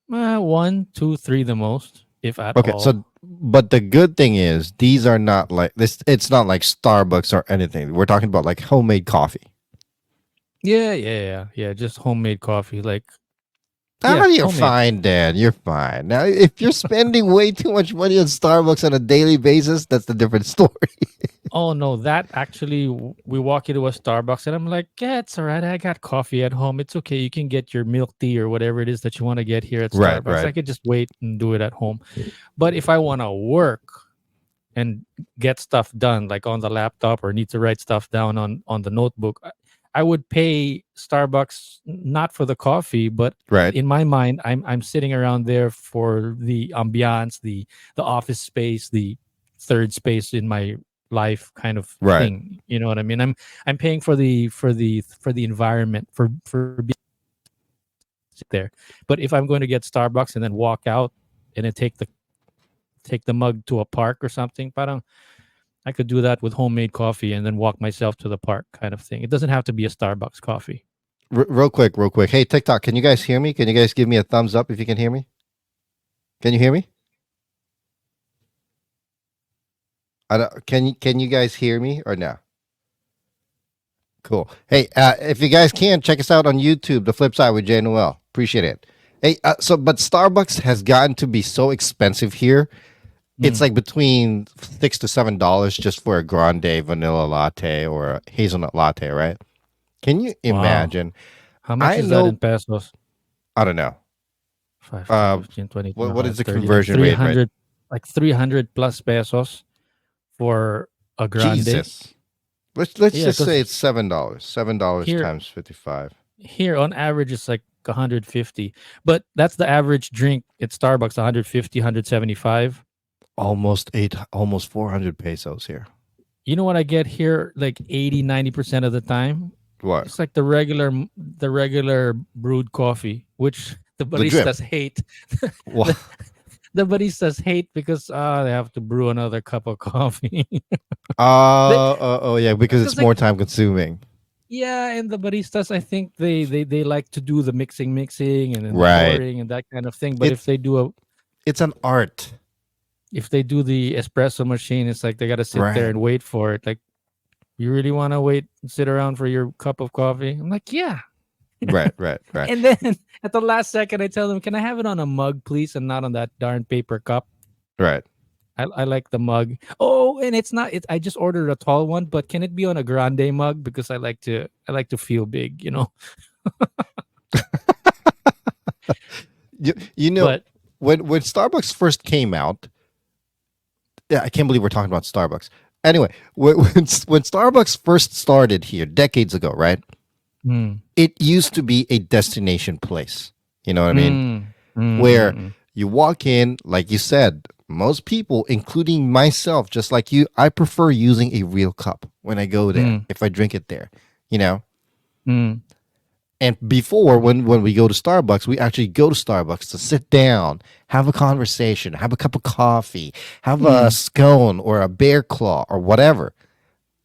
One, two, three, the most, if at Okay, all. so but the good thing is these are not like this. It's not like Starbucks or anything. We're talking about like homemade coffee. Yeah. Just homemade coffee. Like, Ah, yeah, you're homemade. fine, Dad. You're fine. Now, if you're spending way too much money on Starbucks on a daily basis, that's a different story. Oh no, that actually, we walk into a Starbucks and I'm like, yeah, it's all right. I got coffee at home. It's okay. You can get your milk tea or whatever it is that you want to get here at Right, Starbucks. right. I could just wait and do it at home. But if I want to work and get stuff done, like on the laptop, or need to write stuff down on the notebook, I would pay Starbucks not for the coffee, but Right, in my mind, I'm sitting around there for the ambiance, the office space, the third space in my life kind of right. thing. You know what I mean? I'm paying for the environment, for being there. But if I'm going to get Starbucks and then walk out and then take the mug to a park or something, parang I could do that with homemade coffee and then walk myself to the park kind of thing. It doesn't have to be a Starbucks coffee. Real quick, real quick. Hey, TikTok, can you guys hear me? Can you guys give me a thumbs up if you can hear me? Can you hear me? Can you guys hear me or no? Cool. Hey, if you guys can check us out on YouTube, The Flip Side with Jay Noel. Appreciate it. Hey, but Starbucks has gotten to be so expensive here. It's Mm. like between $6 to $7 just for a grande vanilla latte or a hazelnut latte, right? Can you Wow. imagine? How much I is that in know. pesos? I don't know. 5, 10, Uh, 15, 20, what is 25, the 30, like conversion rate, right? 300, like 300 plus pesos for a grande. Jesus. Let's Yeah, just say because it's $7. $7 here times 55. here on average it's like 150. But that's the average drink at Starbucks, 150, 175. Almost 400 pesos here. You know what I get here like 80, 90% of the time? What? It's like the regular brewed coffee, which the The drip. baristas hate. Well, the, the baristas hate because they have to brew another cup of coffee. they, oh yeah, because it's because like more time consuming. yeah, and the baristas, I think they like to do the mixing and then the Right. pouring and that kind of thing. But if It's they do a it's an art. if they do the espresso machine, it's like they got to sit there Right. and wait for it. Like, you really want to wait and sit around for your cup of coffee? I'm like, yeah. Right, right, right. And then at the last second, I tell them, "Can I have it on a mug, please, and not on that darn paper cup?" Right. I like the mug. Oh, and it's not. I just ordered a tall one, but can it be on a grande mug because I like to feel big, you know. You know But when Starbucks first came out, yeah, I can't believe we're talking about Starbucks. Anyway, when Starbucks first started here decades ago, right? mm, It used to be a destination place. You know what I mean? mm, mm, Where mm, you walk in, like you said, most people, including myself, just like you, I prefer using a real cup when I go there, mm, if I drink it there, you know? mm, And before, when we go to Starbucks, we actually go to Starbucks to sit down, have a conversation, have a cup of coffee, have a mm, scone or a bear claw or whatever.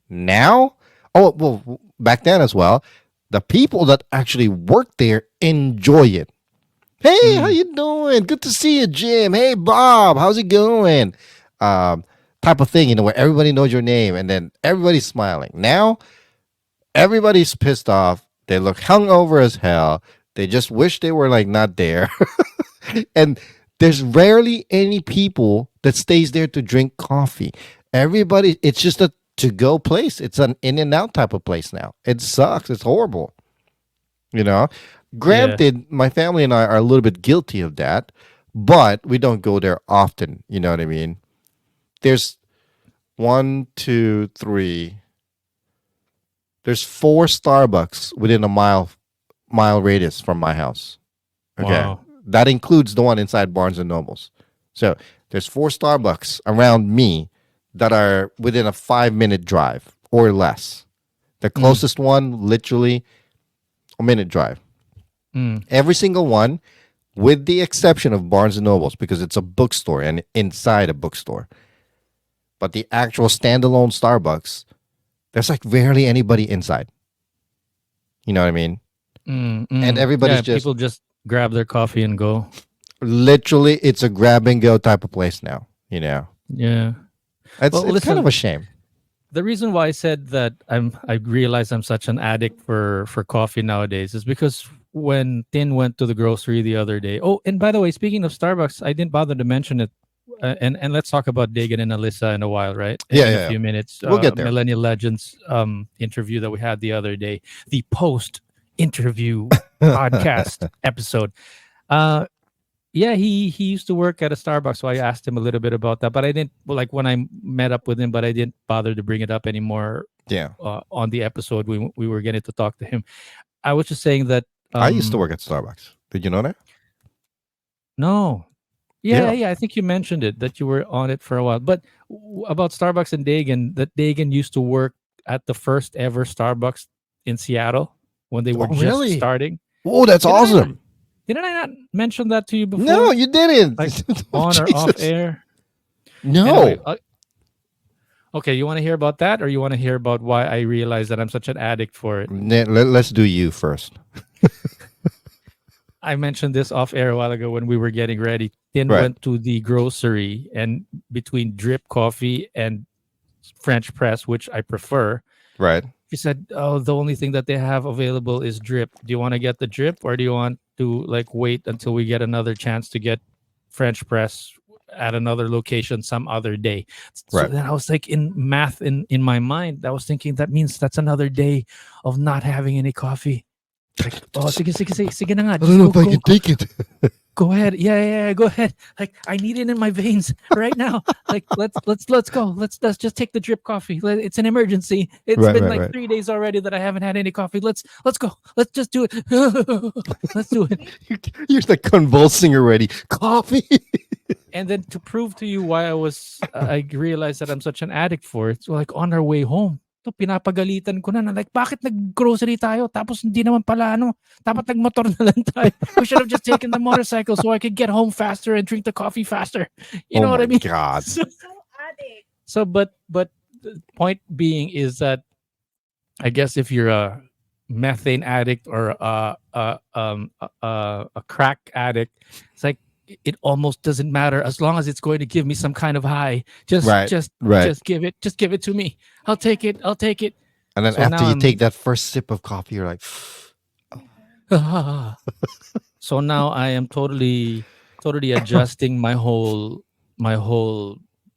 Now, oh, well, back then as well, the people that actually work there enjoy it. Hey, how mm. you doing? Good to see you, Jim. Hey, Bob, how's it going? Um, type of thing, where everybody knows your name and then everybody's smiling. Now, everybody's pissed off. They look hungover as hell. They just wish they were like not there. And there's rarely any people that stays there to drink coffee. Everybody, it's just a to go place. It's an in and out type of place now. It sucks. It's horrible. You know, Yeah. granted, my family and I are a little bit guilty of that, but we don't go there often. You know what I mean? There's one, two, three. There's four Starbucks within a mile radius from my house. Okay, Wow. that includes the one inside Barnes and Nobles. So there's four Starbucks around me that are within a 5 minute drive or less. The Mm, closest one, literally a minute drive. mm, Every single one, with the exception of Barnes and Nobles, because it's a bookstore and inside a bookstore. But the actual standalone Starbucks, there's like rarely anybody inside. You know what I mean? And Yeah, everybody's just people just grab their coffee and go. literally, it's a grab and go type of place now. You know, Yeah. it's Well, it's kind of listen, a shame. the reason why I said that I realize I'm such an addict for coffee nowadays is because when Tin went to the grocery the other day. Oh, and by the way, speaking of Starbucks, I didn't bother to mention it. And let's talk about Dagan and Alyssa in a while, right? Yeah, In a yeah, yeah. few minutes. We'll get there. Millennial Legends interview that we had the other day, the post interview podcast episode. Uh, yeah, he used to work at a Starbucks, so I asked him a little bit about that. But I didn't well, like when I met up with him, but I didn't bother to bring it up anymore Yeah, on the episode. We were getting to talk to him. I was just saying that I used to work at Starbucks. Did you know that? no, yeah, Yeah. yeah, I think you mentioned it that you were on it for a while. But about Starbucks and Dagan, that Dagan used to work at the first ever Starbucks in Seattle when they were Oh, just really? starting. Oh, that's Didn't I, awesome. didn't I not mention that to you before? No, you didn't. Like Oh, on or off Jesus. air. No. Anyway, okay, you want to hear about that, or you want to hear about why I realized that I'm such an addict for it? Let's do you first. I mentioned this off air a while ago when we were getting ready. Tin Right. went to the grocery, and between drip coffee and French press, which I prefer, Right. he said, "Oh, the only thing that they have available is drip. Do you want to get the drip, or do you want to like wait until we get another chance to get French press at another location some other day?" So Right. then I was like, in math in my mind, I was thinking that means that's another day of not having any coffee. Like, oh, sige na nga. I Just don't know go, if I can take it. go ahead. Yeah, go ahead. Like, I need it in my veins right now. Like, let's go. Let's just take the drip coffee. It's an emergency. It's Right, been right, like right. 3 days already that I haven't had any coffee. Let's go. Let's just do it. Let's do it. You're like convulsing already. Coffee. And then to prove to you why I realized that I'm such an addict for it. So like on our way home, to pinapagalitan ko na like, bakit nag-grocery tayo tapos hindi naman pala dapat nagmotor na lang tayo. We should have just taken the motorcycle so I could get home faster and drink the coffee faster. You know Oh what I my mean? God. So addict. So but the point being is that I guess if you're a methane addict or a crack addict, it's like it almost doesn't matter as long as it's going to give me some kind of high. Just Right, right. just give it to me. I'll take it. And then So after now you I'm- take that first sip of coffee, you're like, So now I am totally adjusting my whole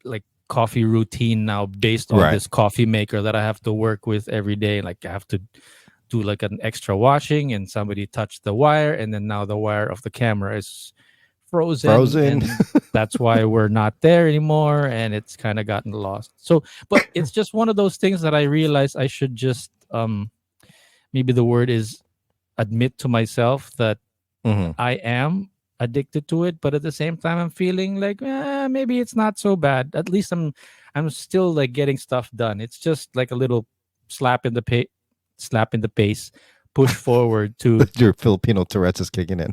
like coffee routine now based on Right. this coffee maker that I have to work with every day. Like I have to do like an extra washing, and somebody touched the wire, and then now the wire of the camera is frozen. And that's why we're not there anymore, and it's kind of gotten lost. So but it's just one of those things that I realized I should just maybe the word is admit to myself that Mhm. I am addicted to it, but at the same time I'm feeling like maybe it's not so bad. At least I'm still like getting stuff done. It's just like a little slap in the face, push forward to your Filipino Tourette's is kicking in.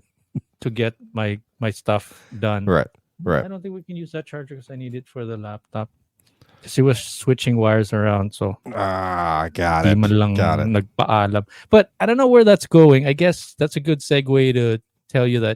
get my stuff done. Right, I right. don't think we can use that charger because I need it for the laptop. She was switching wires around, so Ah, got di it. man lang Got it. nagpaalam. But I don't know where that's going. I guess that's a good segue to tell you that